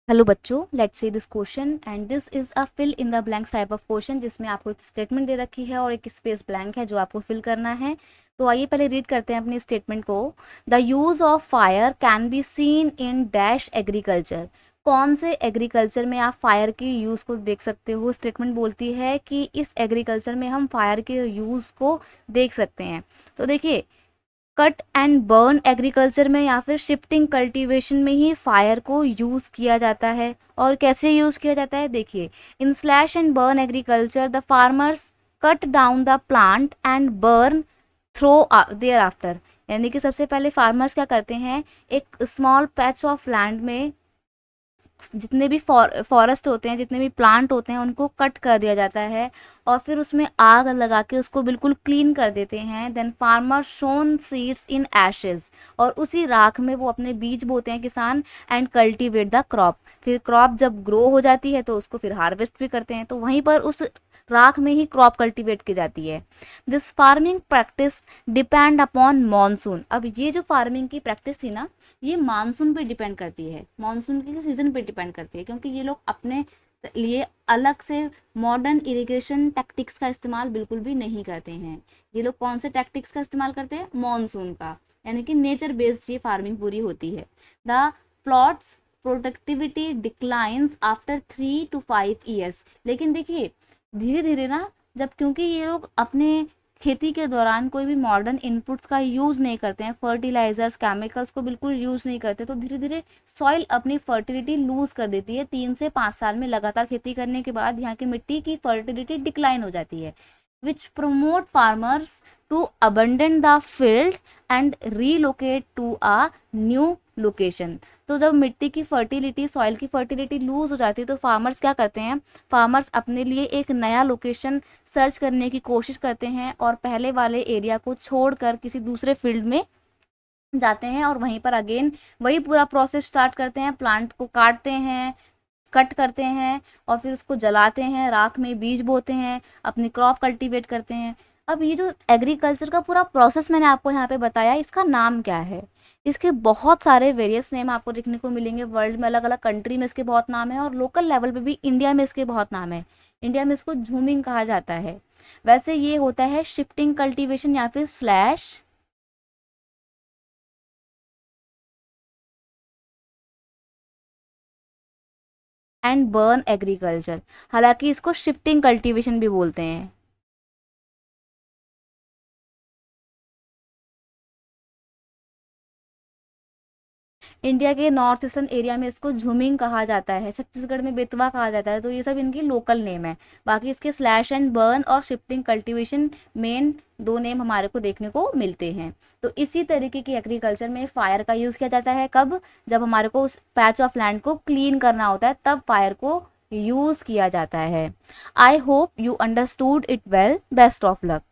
Hello बच्चों, let's see this question and this is a fill in the blanks type of question जिसमें आपको एक statement दे रखी है और एक स्पेस ब्लैंक है जो आपको फिल करना है। तो आइए पहले रीड करते हैं अपनी स्टेटमेंट को। The use of fire can be seen in dash agriculture. कौन से एग्रीकल्चर में आप फायर के यूज़ को देख सकते हो? स्टेटमेंट बोलती है कि इस एग्रीकल्चर में हम फायर के यूज़ को देख सकते हैं। तो देखिए, कट एंड बर्न एग्रीकल्चर में या फिर शिफ्टिंग कल्टीवेशन में ही फायर को यूज़ किया जाता है। और कैसे यूज़ किया जाता है देखिए, in slash and burn agriculture the farmers cut down the plant and burn throw thereafter. यानी कि सबसे पहले फार्मर्स क्या करते हैं, एक स्मॉल पैच ऑफ लैंड में जितने भी फॉरेस्ट होते हैं, जितने भी प्लांट होते हैं, उनको कट कर दिया जाता है और फिर उसमें आग लगा के उसको बिल्कुल क्लीन कर देते हैं। Then farmer sown seeds in ashes, और उसी राख में वो अपने बीज बोते हैं किसान, एंड कल्टीवेट द क्रॉप। फिर क्रॉप जब ग्रो हो जाती है तो उसको फिर हार्वेस्ट भी करते हैं, तो वहीं पर उस राख में ही क्रॉप कल्टीवेट की जाती है। This farming practice depend upon monsoon. अब ये जो फार्मिंग की प्रैक्टिस थी ना, ये मानसून पे डिपेंड करती है, मानसून के सीजन पे डिपेंड करती है, क्योंकि ये लोग अपने लिए अलग से मॉडर्न इरिगेशन टैक्टिक्स का इस्तेमाल बिल्कुल भी नहीं करते हैं। ये लोग कौन से टैक्टिक्स का इस्तेमाल करते हैं? मानसून का, यानी कि नेचर बेस्ड ये फार्मिंग पूरी होती है। The plots productivity declines after 3 to 5 years। लेकिन देखिए, धीरे धीरे ना, जब क्योंकि ये लोग अपने खेती के दौरान कोई भी मॉडर्न इनपुट्स का यूज़ नहीं करते हैं, फर्टिलाइजर्स केमिकल्स को बिल्कुल यूज़ नहीं करते, तो धीरे धीरे सॉइल अपनी फर्टिलिटी लूज़ कर देती है। 3 से 5 साल में लगातार खेती करने के बाद यहाँ की मिट्टी की फर्टिलिटी डिक्लाइन हो जाती है, विच promote farmers to abandon the field and relocate to a new location। तो जब मिट्टी की फर्टिलिटी, सॉइल की फर्टिलिटी लूज हो जाती है, तो फार्मर्स क्या करते हैं, फार्मर्स अपने लिए एक नया लोकेशन सर्च करने की कोशिश करते हैं और पहले वाले एरिया को छोड़कर किसी दूसरे फील्ड में जाते हैं और वहीं पर अगेन वही पूरा प्रोसेस स्टार्ट करते हैं। प्लांट को काटते हैं, कट करते हैं और फिर उसको जलाते हैं, राख में बीज बोते हैं, अपनी क्रॉप कल्टीवेट करते हैं। अब ये जो एग्रीकल्चर का पूरा प्रोसेस मैंने आपको यहाँ पे बताया, इसका नाम क्या है? इसके बहुत सारे वेरियस नेम आपको देखने को मिलेंगे। वर्ल्ड में अलग अलग कंट्री में इसके बहुत नाम है और लोकल लेवल पे भी इंडिया में इसके बहुत नाम है। इंडिया में इसको झूमिंग कहा जाता है। वैसे ये होता है शिफ्टिंग कल्टीवेशन या फिर स्लैश एंड बर्न एग्रीकल्चर। हालांकि इसको शिफ्टिंग कल्टीवेशन भी बोलते हैं। इंडिया के नॉर्थ ईस्टर्न एरिया में इसको झूमिंग कहा जाता है, छत्तीसगढ़ में बेतवा कहा जाता है। तो ये सब इनकी लोकल नेम है। बाकी इसके स्लैश एंड बर्न और शिफ्टिंग कल्टीवेशन मेन दो नेम हमारे को देखने को मिलते हैं। तो इसी तरीके की एग्रीकल्चर में फायर का यूज़ किया जाता है। कब? जब हमारे को उस पैच ऑफ लैंड को क्लीन करना होता है, तब फायर को यूज़ किया जाता है। I hope you understood it well. Best of luck.